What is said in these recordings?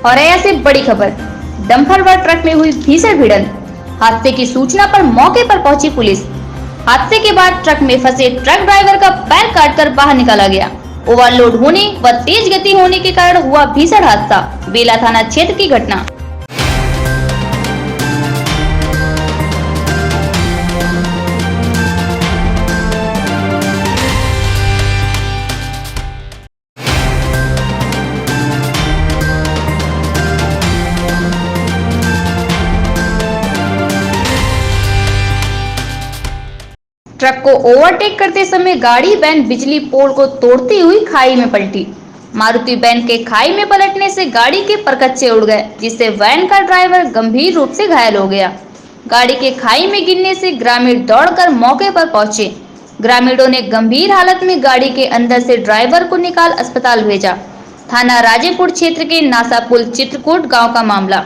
औरैया से बड़ी खबर। डंपर व ट्रक में हुई भीषण भिड़ंत। हादसे की सूचना पर मौके पर पहुंची पुलिस। हादसे के बाद ट्रक में फंसे ट्रक ड्राइवर का पैर काटकर बाहर निकाला गया। ओवरलोड होने व तेज गति होने के कारण हुआ भीषण हादसा। बेला थाना क्षेत्र की घटना। ट्रक को ओवरटेक करते समय गाड़ी वैन बिजली पोल को तोड़ती हुई खाई में पलटी। मारुति वैन के खाई में पलटने से गाड़ी के परकच्चे उड़ गए, जिससे वैन का ड्राइवर गंभीर रूप से घायल हो गया। गाड़ी के खाई में गिरने से ग्रामीण दौड़कर मौके पर पहुंचे। ग्रामीणों ने गंभीर हालत में गाड़ी के अंदर से ड्राइवर को निकाल अस्पताल भेजा। थाना राजेपुर क्षेत्र के नासापुल चित्रकूट गांव का मामला।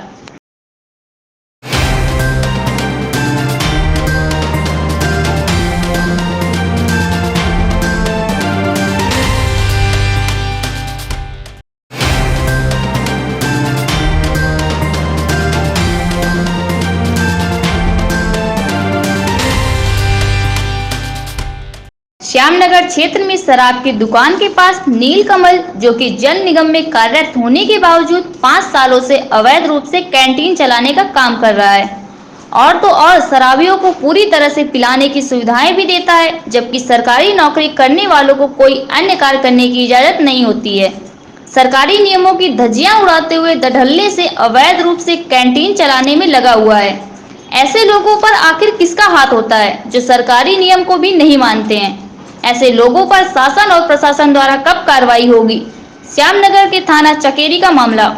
श्यामनगर क्षेत्र में शराब की दुकान के पास नीलकमल, जो कि जल निगम में कार्यरत होने के बावजूद 5 सालों से अवैध रूप से कैंटीन चलाने का काम कर रहा है और तो और शराबियों को पूरी तरह से पिलाने की सुविधाएं भी देता है, जबकि सरकारी नौकरी करने वालों को कोई अन्य कार्य करने की इजाजत नहीं होती है। सरकारी नियमों की धज्जियां उड़ाते हुए धड़ल्ले से अवैध रूप से कैंटीन चलाने में लगा हुआ है। ऐसे लोगों पर आखिर किसका हाथ होता है, जो सरकारी नियम को भी नहीं मानते हैं? ऐसे लोगों पर शासन और प्रशासन द्वारा कब कार्रवाई होगी? श्यामनगर के थाना चकेरी का मामला।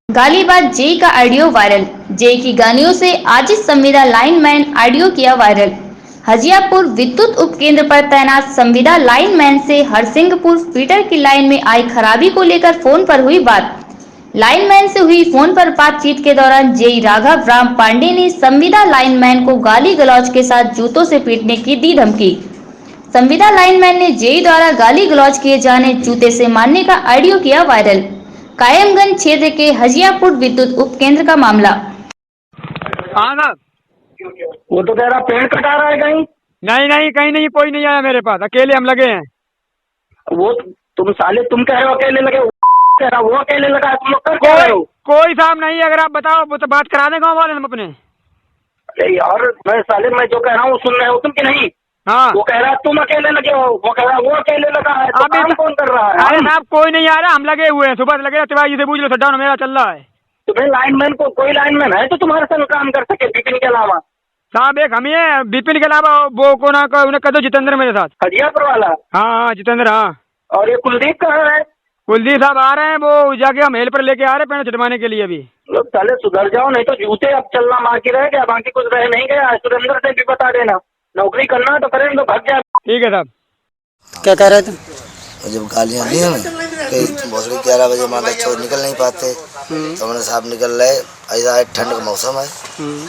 गालीबाज जेई का ऑडियो वायरल। जेई की गालियों से आजिज संविदा लाइनमैन ऑडियो किया वायरल। हजियापुर विद्युत उपकेंद्र पर तैनात संविदा लाइनमैन से हरसिंहपुर फीडर की लाइन में आई खराबी को लेकर फोन पर हुई बात। लाइनमैन से हुई फोन पर बातचीत के दौरान जेई राघव राम पांडे ने संविदा लाइनमैन को गाली गलौज के साथ जूतों से पीटने की दी धमकी। संविदा लाइनमैन ने जेई द्वारा गाली गलौज किए जाने, जूते से मारने का ऑडियो किया वायरल। कायमगंज क्षेत्र के हजियापुर विद्युत उपकेंद्र का मामला। हाँ साहब, वो तो कह रहा पेड़ कटा रहा है कहीं। नहीं नहीं, कहीं नहीं, कोई नहीं आया मेरे पास, अकेले हम लगे हैं। वो तुम साले तुम कह रहे हो अकेले लगे, वो कह रहा वो अकेले लगा है, तुम लोग कर क्या रहे हो? कोई साहब नहीं, अगर आप बताओ वो तो बात करा दें गाँव वाले हम अपने। अरे यार मैं साले मैं जो कह रहा हूँ सुन रहे हो तुम कि नहीं? हाँ, वो कह रहा तुम अकेले लगे हो, वो कह रहा वो अकेले लगा है, तो काम कौन कर रहा है? अरे साहब कोई नहीं आ रहा, हम लगे हुए हैं, सुबह से लगे। तिवारी से पूछ लो, शटडाउन मेरा चल रहा है। तुम्हें लाइनमैन को कोई लाइनमैन है तो तुम्हारे संग काम कर सके बिपिन के अलावा? साहब एक हम ही है, बिपिन के अलावा वो को ना उन्हें कह दो जितेंद्र मेरे साथ। हजियापुर वाला? हाँ हाँ जितेंद्र, हाँ। और ये कुलदीप कहाँ है? कुलदीप साहब आ रहे हैं, वो जाके हम हेल पर लेके आ रहे हैं पेड़ छिटवाने के लिए अभी। लोग साले सुधर जाओ, नहीं तो जूते अब चलना बाकी रह गया, बाकी कुछ रह नहीं गया। सुरेंद्र से भी बता देना, नौकरी करना है तो करें, तो भाग जाए। ठीक है साहब। क्या कह रहे थे? जब गालियाँ दी हमें कई भोसड़ी 11 बजे हमारे बच्चे निकल नहीं पाते, तो हमने साहब निकल रहे, ऐसा है ठंड का मौसम है,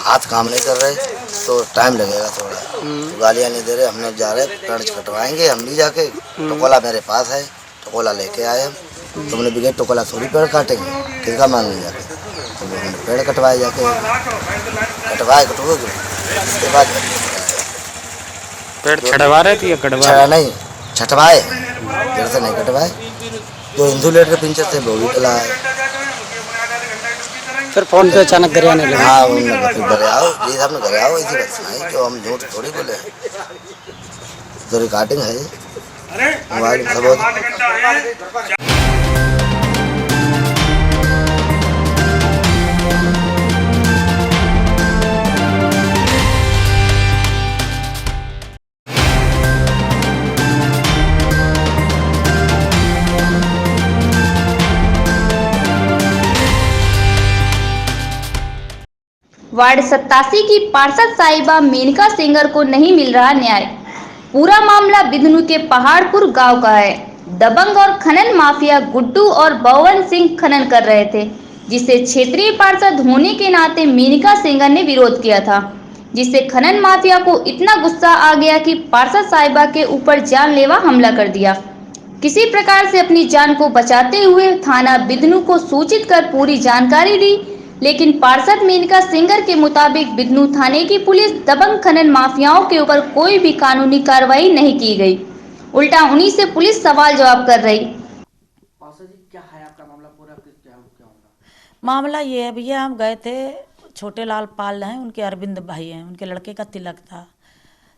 हाथ काम नहीं कर रहे तो टाइम लगेगा थोड़ा, तो गालियाँ नहीं दे रहे। हमने जा रहे पेड़ कटवाएंगे हम नहीं जाके, टकोला मेरे पास है, टकोला लेके आए हम। तुमने भी टकोला थोड़ी पेड़ काटेंगे, किसका मांगने जाके, तो हमने पेड़ कटवाए जाके, कटवाए कटोगे इसके बाद पेड़ छटवा रहे थे या कटवा? नहीं छटवाए, देर से नहीं कटवाए। जो इंसुलेटर पिंचर थे वो भी डला है। फिर फोन पे अचानक घर आने लगे। हाँ उन्होंने फिर घर आओ जी साहब ने घर आओ, ऐसी बात सुनाई, जो हम झूठ थोड़ी बोले, जो रिकॉर्डिंग है मोबाइल सब। वार्ड 87 की पार्षद साहिबा मेनका सेंगर को नहीं मिल रहा न्याय। पूरा मामला बिधनू के पहाड़पुर गांव का है। दबंग और खनन माफिया गुड्डू और बवन सिंह खनन कर रहे थे, जिसे क्षेत्रीय पार्षद होने के नाते मेनका सेंगर ने विरोध किया था, जिससे खनन माफिया को इतना गुस्सा आ गया कि पार्षद साहिबा के ऊपर जानलेवा हमला कर दिया। किसी प्रकार से अपनी जान को बचाते हुए थाना बिधनू को सूचित कर पूरी जानकारी दी, लेकिन पार्षद मेनका सेंगर के मुताबिक बिधनू थाने की पुलिस दबंग खनन माफियाओं के ऊपर कोई भी कानूनी कार्रवाई नहीं की गई, उल्टा उन्हीं से पुलिस सवाल जवाब कर रही। पार्षद जी, क्या है आपका मामला पूरा, क्या होगा? मामला ये है भैया, हम गए थे, छोटे लाल पाल हैं, उनके अरविंद भाई हैं, उनके लड़के का तिलक था,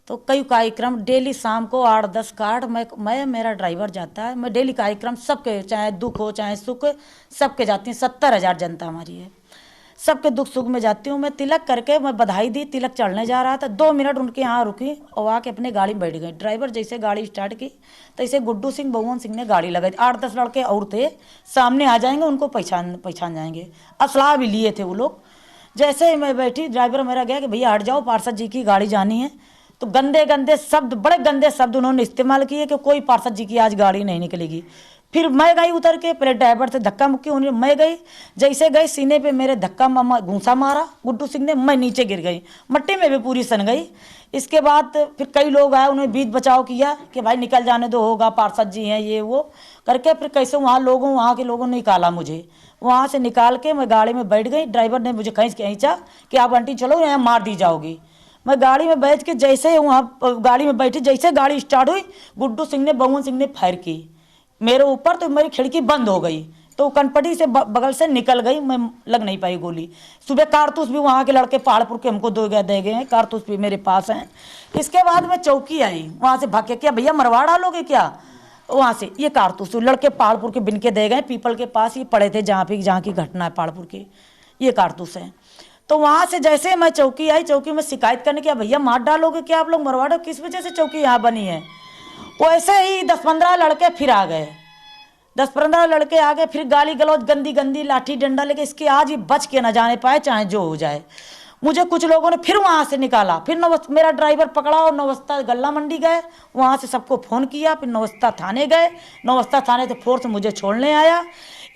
तो कई कार्यक्रम डेली शाम को 8-10 कार्ड मैं मेरा ड्राइवर जाता है, मैं डेली कार्यक्रम सबके, चाहे दुख हो चाहे सुख, सबके जाती हूँ। 70,000 जनता हमारी है, सबके दुख सुख में जाती हूँ। मैं तिलक करके मैं बधाई दी, तिलक चढ़ने जा रहा था, 2 मिनट उनके यहाँ रुकी और आके अपने गाड़ी में बैठ गई। ड्राइवर जैसे गाड़ी स्टार्ट की तैसे गुड्डू सिंह बवन सिंह ने गाड़ी लगाई। 8-10 लड़के और थे, सामने आ जाएंगे, उनको पहचान जाएंगे। असला भी लिए थे वो लोग। जैसे ही मैं बैठी, ड्राइवर मेरा गया कि भैया हट जाओ, पार्षद जी की गाड़ी जानी है। तो गंदे गंदे शब्द, बड़े गंदे शब्द उन्होंने इस्तेमाल किए कि कोई पार्षद जी की आज गाड़ी नहीं निकलेगी। फिर मैं गई उतर के, पहले ड्राइवर से धक्का मुक्की होने, मैं गई, जैसे गई सीने पे मेरे धक्का घूंसा मारा गुड्डू सिंह ने, मैं नीचे गिर गई, मट्टी में भी पूरी सन गई। इसके बाद फिर कई लोग आए, उन्होंने बीच बचाव किया कि भाई निकल जाने दो, होगा पार्षद जी हैं ये वो करके। फिर कैसे वहाँ के लोगों ने निकाला मुझे, वहाँ से निकाल के मैं गाड़ी में बैठ गई। ड्राइवर ने मुझे खींचा कि आप आंटी चलो, यहाँ मार दी जाओगी। मैं गाड़ी में बैठ के जैसे वहाँ गाड़ी में बैठी, जैसे गाड़ी स्टार्ट हुई, गुड्डू सिंह ने बवन सिंह ने फायर की मेरे ऊपर, तो मेरी खिड़की बंद हो गई, तो कनपटी से बगल से निकल गई, मैं लग नहीं पाई गोली। सुबह कारतूस भी वहाँ के लड़के पहाड़पुर के हमको दे गए हैं, कारतूस भी मेरे पास हैं। इसके बाद मैं चौकी आई, वहाँ से भाग के, क्या भैया मरवा डालोगे क्या? वहाँ से ये कारतूस लड़के पहाड़पुर के बिन के दे गए, पीपल के पास ये पड़े थे, जहाँ की घटना है पहाड़पुर की, ये कारतूस है। तो वहाँ से जैसे मैं चौकी आई, चौकी में शिकायत करने क्या भैया मार डालोगे क्या आप लोग, मरवा दो, किस वजह से चौकी यहाँ बनी है। वैसे ही 10-15 लड़के फिर आ गए, 10-15 लड़के आ गए, फिर गाली गलौज, गंदी गंदी लाठी डंडा लेके, इसके आज ही बच के न जाने पाए, चाहे जो हो जाए। मुझे कुछ लोगों ने फिर वहाँ से निकाला, फिर मेरा ड्राइवर पकड़ा और नवस्था गल्ला मंडी गए, वहाँ से सबको फ़ोन किया, फिर नवस्था थाने गए, नवस्था थाने से फोर्स मुझे छोड़ने आया।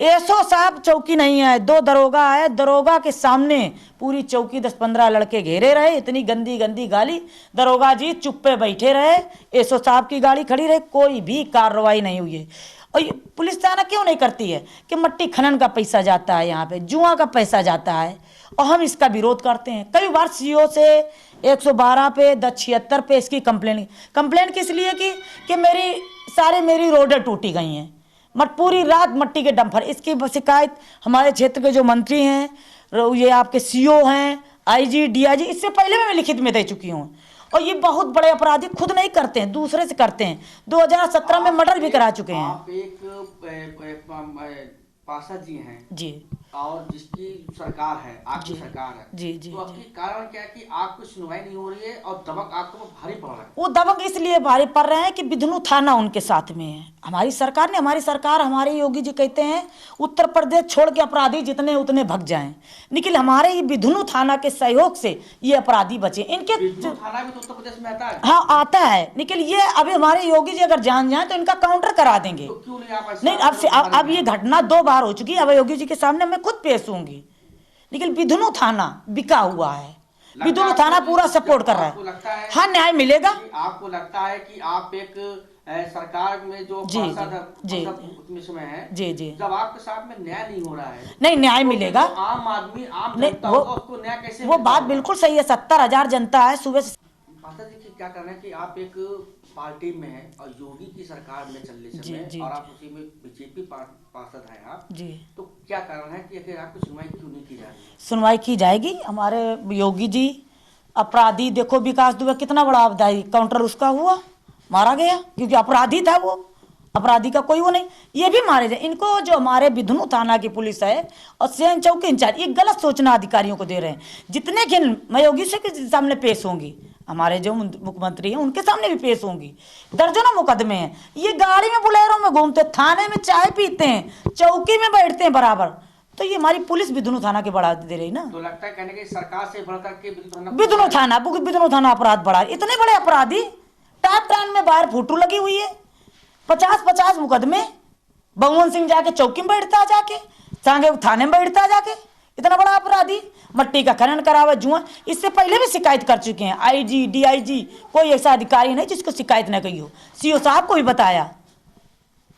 एसओ साहब चौकी नहीं आए, 2 दरोगा आए, दरोगा के सामने पूरी चौकी 10-15 लड़के घेरे रहे, इतनी गंदी गंदी गाली, दरोगा जी चुप पे बैठे रहे, एसओ साहब की गाड़ी खड़ी रही, कोई भी कार्रवाई नहीं हुई है। और पुलिस थाना क्यों नहीं करती है कि मट्टी खनन का पैसा जाता है, यहाँ पे जुआ का पैसा जाता है, और हम इसका विरोध करते हैं। कई बार सीओ से 112 पे 1076 पे इसकी कंप्लेन किस लिए की कि मेरी रोडें टूटी गई हैं, पूरी रात मट्टी के डंपर। इसकी शिकायत हमारे क्षेत्र के जो मंत्री हैं, ये आपके सीओ हैं, आईजी डीआईजी, इससे पहले मैं लिखित में दे चुकी हूँ। और ये बहुत बड़े अपराधी खुद नहीं करते हैं, दूसरे से करते हैं। 2017 में मर्डर भी करा चुके हैं। आप एक पार्षद जी हैं जी, और जिसकी सरकार है, आपकी सरकार है जी जी, तो आपकी कारण क्या है कि आपको सुनवाई नहीं हो रही है और दबंग आपको भारी पड़ रहा है? वो दबंग इसलिए भारी पड़ रहे हैं कि बिधनू थाना उनके साथ में है। हमारी सरकार हमारे योगी जी कहते हैं उत्तर प्रदेश छोड़ के अपराधी जितने उतने भग जाएं, लेकिन हमारे ये बिधनू थाना के सहयोग से ये अपराधी बचे। इनके थाना भी तो उत्तर प्रदेश में आता है। हाँ आता है, लेकिन ये अभी हमारे योगी जी अगर जान जाए तो इनका काउंटर करा देंगे। तो क्यों नहीं आप नहीं, अब ये घटना 2 बार हो चुकी है, अब योगी जी के सामने मैं खुद पेश होंगी। लेकिन बिधनू थाना बिका हुआ है, बिधनू थाना पूरा सपोर्ट कर रहा है। हाँ, न्याय मिलेगा। आपको लगता है कि आप एक सरकार में जो उसमें है, जी जी, जब आपके साथ में न्याय नहीं हो रहा है, नहीं न्याय मिलेगा। आम आदमी, आम जनता होगा, उसको न्याय कैसे? वो बात बिल्कुल सही है, 70,000 जनता है सुबह से। पार्षद जी क्या करना है कि आप एक पार्टी में है और योगी की सरकार में चलने समय और आप उसी में बीजेपी पार्षद हैं आप जी, तो क्या कारण है कि अगर आपकी सुनवाई क्यों नहीं की जा रही? सुनवाई की जाएगी। हमारे योगी जी अपराधी, देखो विकास दुबे कितना बड़ा अपराधी, काउंटर उसका हुआ, मारा गया क्योंकि अपराधी था वो, अपराधी का कोई वो नहीं, ये भी मारे जाए। इनको जो हमारे बिधनू थाना की पुलिस है और सीएन चौकी इंचार्ज, ये गलत सूचना अधिकारियों को दे रहे हैं। जितने दिन मैं योगी से के सामने पेश होंगी, हमारे जो मुख्यमंत्री हैं उनके सामने भी पेश होंगी। दर्जनों मुकदमे हैं, ये गाड़ी में बुलेरो में घूमते, थाने में चाय पीते हैं, चौकी में बैठते हैं बराबर, तो ये हमारी पुलिस बिधनू थाना के बढ़ा दे रही ना। तो लगता है कहने की सरकार से बढ़कर के बिधनू थाना अपराध बढ़ा, इतने बड़े अपराधी टाप टान में बाहर फोटो लगी हुई है, 50-50 मुकदमे। भगवान सिंह जाके चौकी में बैठता जाके, चाहे थाने में बैठता जाके, इतना बड़ा अपराधी। मट्टी का खनन करावा, जुआ, इससे पहले भी शिकायत कर चुके हैं। IG DIG कोई ऐसा अधिकारी नहीं जिसको शिकायत न की हो। CO साहब को भी बताया।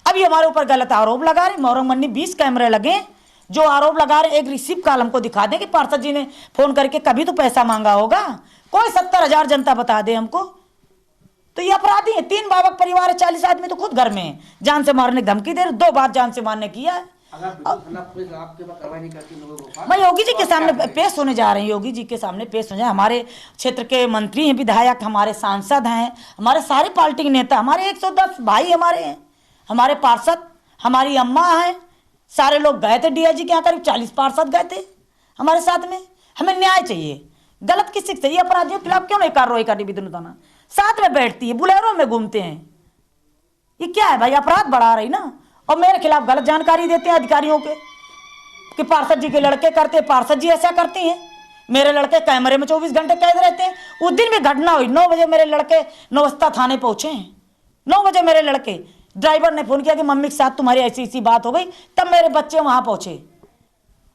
अभी हमारे ऊपर गलत आरोप लगा रहे। मोरंग मंडी 20 कैमरे लगे, जो आरोप लगा रहे एक रिसीव कॉल हमको दिखा दें कि पार्षद जी ने फोन करके कभी तो पैसा मांगा होगा। कोई 70,000 जनता बता दे हमको। तो ये अपराधी है। 3 बाबक परिवार है, 40 आदमी तो खुद घर में है, जान से मारने की धमकी दे रहे। 2 बार जान से मारने किया है। मैं योगी जी के सामने पेश होने जा रहे हैं, योगी जी के सामने पेश हो जाए। हमारे क्षेत्र के मंत्री हैं, विधायक, हमारे सांसद हैं, हमारे सारे पार्टी के नेता, हमारे 110 भाई हमारे हैं, हमारे पार्षद, हमारी अम्मा है, सारे लोग गए थे DIG के यहाँ। करीब 40 पार्षद गए थे हमारे साथ में। हमें न्याय चाहिए। गलत किसी से चाहिए? अपराधियों के खिलाफ क्यों नहीं कार्रवाई करनी? विद्युत थाना साथ में बैठती है, बुलेरो में घूमते हैं। ये क्या है भाई? अपराध बढ़ा रही ना। और मेरे खिलाफ गलत जानकारी देते हैं अधिकारियों के कि पार्षद जी के लड़के करते, पार्षद जी ऐसा करती हैं। मेरे लड़के कैमरे में 24 घंटे कैद रहते हैं। उस दिन भी घटना हुई, 9 बजे मेरे लड़के नवस्था थाने पहुंचे हैं। 9 बजे मेरे लड़के, ड्राइवर ने फोन किया कि मम्मी के साथ तुम्हारी ऐसी बात हो गई, तब मेरे बच्चे वहां पहुंचे।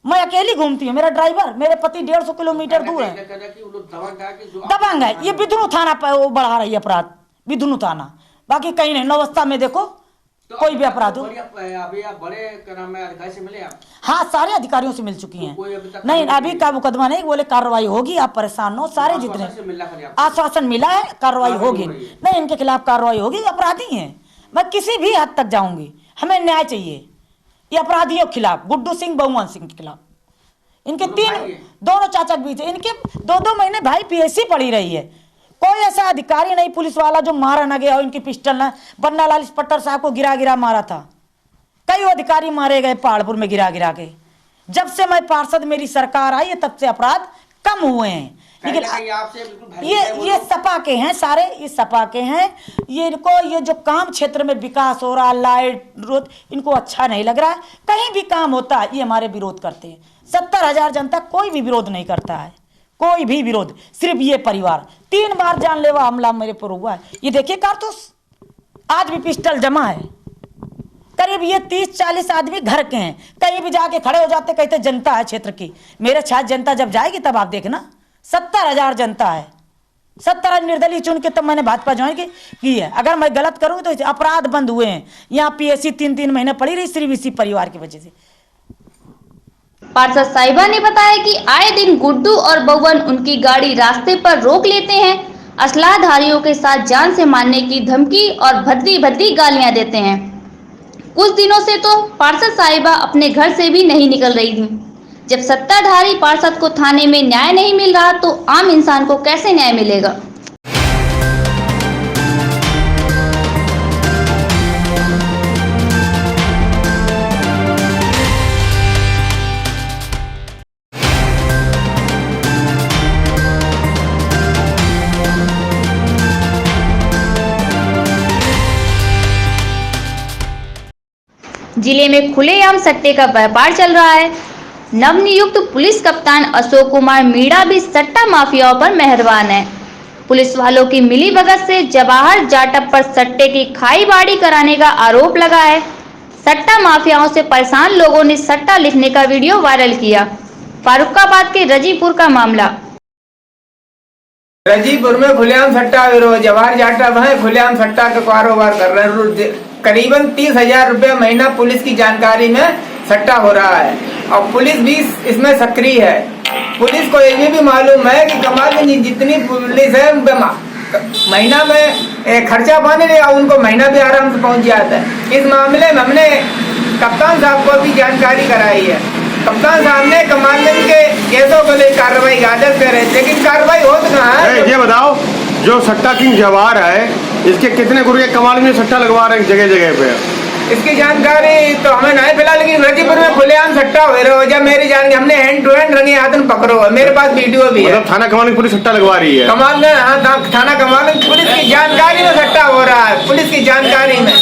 मैं अकेली घूमती हूँ, मेरा ड्राइवर, मेरे पति 150 किलोमीटर दूर है। दबंग है ये। विधुनू थाना पर वो बढ़ा रही है अपराध, विधुनू थाना। बाकी कहीं नहीं। नवस्था में देखो तो कोई भी अपराध हो। अभी आप बड़े अधिकारी से मिले आप? हाँ, सारे अधिकारियों से मिल चुकी हैं। कोई अभी तक नहीं, अभी का मुकदमा नहीं, बोले कार्रवाई होगी, आप परेशान हो। सारे जितने आश्वासन मिला है, कार्रवाई होगी। नहीं, इनके खिलाफ कार्रवाई होगी। अपराधी हैं। मैं किसी भी हद तक जाऊंगी। हमें न्याय चाहिए। ये अपराधियों के खिलाफ, गुड्डू सिंह, भगवान सिंह के खिलाफ, इनके 3 दोनों चाचा के बीच, इनके 2-2 महीने भाई PSC पड़ी रही है। कोई ऐसा अधिकारी नहीं, पुलिस वाला जो मारा ना गया हो। इनकी पिस्टल ना, बन्ना लाल पट्टर साहब को गिरा मारा था। कई अधिकारी मारे गए पहाड़पुर में गिरा के। जब से मैं पार्षद, मेरी सरकार आई है, तब से अपराध कम हुए हैं। लेकिन ये सपा के हैं सारे, ये सपा के हैं। ये इनको ये जो काम क्षेत्र में विकास हो रहा, लाइट रोड, इनको अच्छा नहीं लग रहा है। कहीं भी काम होता है ये हमारे विरोध करते हैं। 70,000 जनता कोई भी विरोध नहीं करता है, कोई भी विरोध। सिर्फ ये परिवार 3 बार जानलेवा हमला मेरे पर हुआ है। ये देखिए कारतूस, आज भी पिस्टल जमा है। करीब ये 30-40 आदमी घर के हैं। कहीं भी जाके खड़े हो जाते, कहते जनता है क्षेत्र की। मेरे छात्र जनता जब जाएगी तब आप देखना, 70,000 जनता है। 70 निर्दलीय चुन के तब मैंने भाजपा ज्वाइन की है। अगर मैं गलत करूंगी तो अपराध बंद हुए हैं। यहाँ PSC 3-3 महीने पड़ी रही, सिर्फ इसी परिवार की वजह से। पार्षद साहिबा ने बताया कि आए दिन गुड्डू और बवन उनकी गाड़ी रास्ते पर रोक लेते हैं, असलाधारियों के साथ जान से मारने की धमकी और भद्दी गालियां देते हैं। कुछ दिनों से तो पार्षद साहिबा अपने घर से भी नहीं निकल रही थी। जब सत्ताधारी पार्षद को थाने में न्याय नहीं मिल रहा तो आम इंसान को कैसे न्याय मिलेगा? जिले में खुलेआम सट्टे का व्यापार चल रहा है। नवनियुक्त पुलिस कप्तान अशोक कुमार मीणा भी सट्टा माफियाओं पर मेहरबान है। पुलिस वालों की मिलीभगत से जवाहर जाटव पर सट्टे की खाई बाड़ी कराने का आरोप लगा है। सट्टा माफियाओं से परेशान लोगों ने सट्टा लिखने का वीडियो वायरल किया। फारुखाबाद के रजीपुर का मामला। रजीपुर में खुलेआम सट्टा विरोध, जवाहर जाटव है, खुलेआम सट्टा का कारोबार कर रहे हैं। करीबन 30,000 रुपया महीना पुलिस की जानकारी में सट्टा हो रहा है और पुलिस भी इसमें सक्रिय है। पुलिस को ये भी मालूम है कि कमाल की जितनी पुलिस है महीना में खर्चा पाने लगा, उनको महीना भी आराम से पहुंच जाता है। इस मामले में हमने कप्तान साहब को भी जानकारी कराई है। कप्तान साहब ने कमांडेंट के केसों को लेकर कार्रवाई का आदेश दे रहे थे, लेकिन कार्रवाई हो तो कहाँ है? ये बताओ, जो सट्टा किंग जवाहर है, इसके कितने गुरु कमाल में सट्टा लगवा रहे हैं जगह जगह पे? इसकी जानकारी तो हमें नहीं फिलहाल, लेकिन रजीपुर में खुलेआम सट्टा हो रहा है। जब मेरी जानकारी हमने हैंड टू हैंड रंगे हाथ में पकड़ो है, मेरे पास वीडियो भी है। थाना कमाल में पुलिस सट्टा लगवा रही है? कमाल में, हाँ, थाना कमाल में पुलिस की जानकारी में सट्टा हो रहा है, पुलिस की जानकारी में।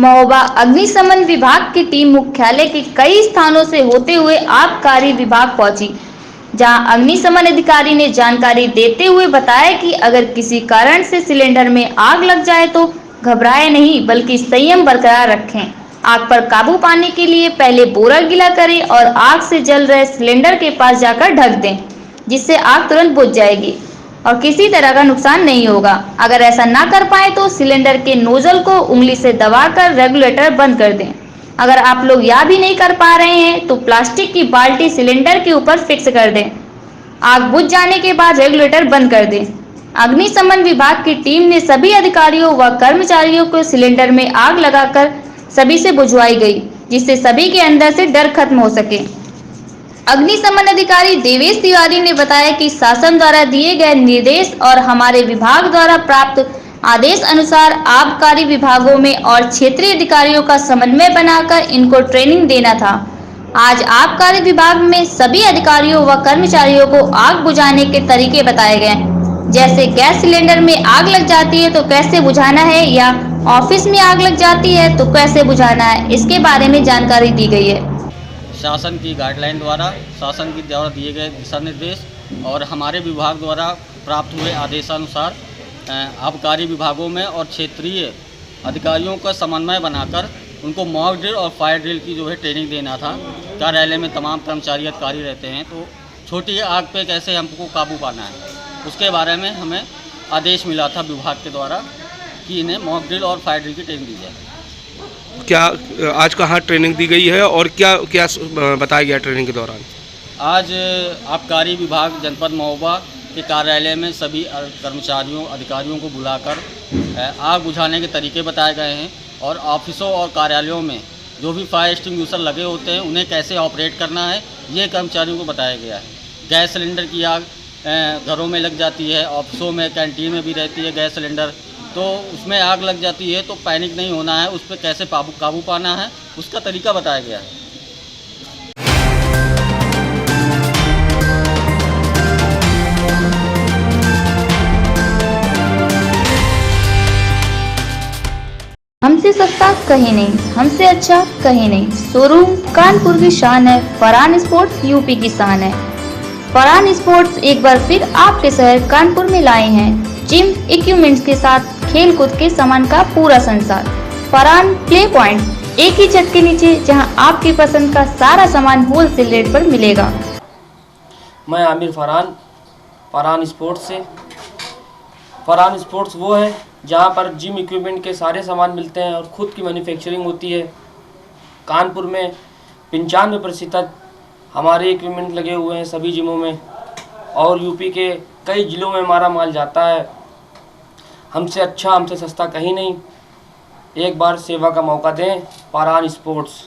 महोबा अग्निशमन विभाग की टीम मुख्यालय के कई स्थानों से होते हुए आबकारी विभाग पहुंची, जहां अग्निशमन अधिकारी ने जानकारी देते हुए बताया कि अगर किसी कारण से सिलेंडर में आग लग जाए तो घबराए नहीं, बल्कि संयम बरकरार रखें। आग पर काबू पाने के लिए पहले बोरा गीला करें और आग से जल रहे सिलेंडर के पास जाकर ढक दें, जिससे आग तुरंत बुझ जाएगी और किसी तरह का नुकसान नहीं होगा। अगर ऐसा ना कर पाए तो सिलेंडर के नोजल को उंगली से दबाकर रेगुलेटर बंद कर दें। अगर आप लोग यह भी नहीं कर पा रहे हैं तो प्लास्टिक की बाल्टी सिलेंडर के ऊपर फिक्स कर दें। आग बुझ जाने के बाद रेगुलेटर बंद कर दें। अग्निशमन विभाग की टीम ने सभी अधिकारियों व कर्मचारियों को सिलेंडर में आग लगाकर सभी से बुझवाई गई, जिससे सभी के अंदर से डर खत्म हो सके। अग्निशमन अधिकारी देवेश तिवारी ने बताया कि शासन द्वारा दिए गए निर्देश और हमारे विभाग द्वारा प्राप्त आदेश अनुसार आबकारी विभागों में और क्षेत्रीय अधिकारियों का समन्वय बनाकर इनको ट्रेनिंग देना था। आज आबकारी विभाग में सभी अधिकारियों व कर्मचारियों को आग बुझाने के तरीके बताए गए, जैसे गैस सिलेंडर में आग लग जाती है तो कैसे बुझाना है, या ऑफिस में आग लग जाती है तो कैसे बुझाना है, इसके बारे में जानकारी दी गई है। शासन की गाइडलाइन द्वारा, शासन के द्वारा दिए गए दिशा निर्देश और हमारे विभाग द्वारा प्राप्त हुए आदेशानुसार आबकारी विभागों में और क्षेत्रीय अधिकारियों का समन्वय बनाकर उनको मॉक ड्रिल और फायर ड्रिल की जो है ट्रेनिंग देना था। कार्यालय में तमाम कर्मचारी अधिकारी रहते हैं, तो छोटी आग पे कैसे हमको काबू पाना है, उसके बारे में हमें आदेश मिला था विभाग के द्वारा कि इन्हें मॉक ड्रिल और फायर ड्रिल की ट्रेनिंग दी जाए। क्या आज कहाँ ट्रेनिंग दी गई है और क्या क्या बताया गया ट्रेनिंग के दौरान? आज आबकारी विभाग जनपद महोबा के कार्यालय में सभी कर्मचारियों अधिकारियों को बुलाकर आग बुझाने के तरीके बताए गए हैं और ऑफिसों और कार्यालयों में जो भी फायर एक्सटिंग्विशर लगे होते हैं उन्हें कैसे ऑपरेट करना है, ये कर्मचारियों को बताया गया है। गैस सिलेंडर की आग घरों में लग जाती है, ऑफिसों में, कैंटीन में भी रहती है गैस सिलेंडर, तो उसमें आग लग जाती है तो पैनिक नहीं होना है, उस पर कैसे काबू पाना है, उसका तरीका बताया गया है। हमसे सस्ता कहीं नहीं, हमसे अच्छा कहीं नहीं। शोरूम कानपुर की शान है, फरहान स्पोर्ट्स यूपी की शान है। फरहान स्पोर्ट्स एक बार फिर आपके शहर कानपुर में लाए हैं जिम इक्विपमेंट्स के साथ खेल कूद के सामान का पूरा संसार। फरहान प्ले पॉइंट, एक ही छत के नीचे जहां आपकी पसंद का सारा सामान होलसेल रेट पर मिलेगा। मैं आमिर फरहान स्पोर्ट्स से। फरहान स्पोर्ट्स वो है जहाँ पर जिम इक्विपमेंट के सारे सामान मिलते हैं और ख़ुद की मैन्युफैक्चरिंग होती है। कानपुर में 95% हमारे इक्विपमेंट लगे हुए हैं सभी जिमों में, और यूपी के कई ज़िलों में हमारा माल जाता है। हमसे अच्छा, हमसे सस्ता कहीं नहीं। एक बार सेवा का मौका दें। फरहान स्पोर्ट्स।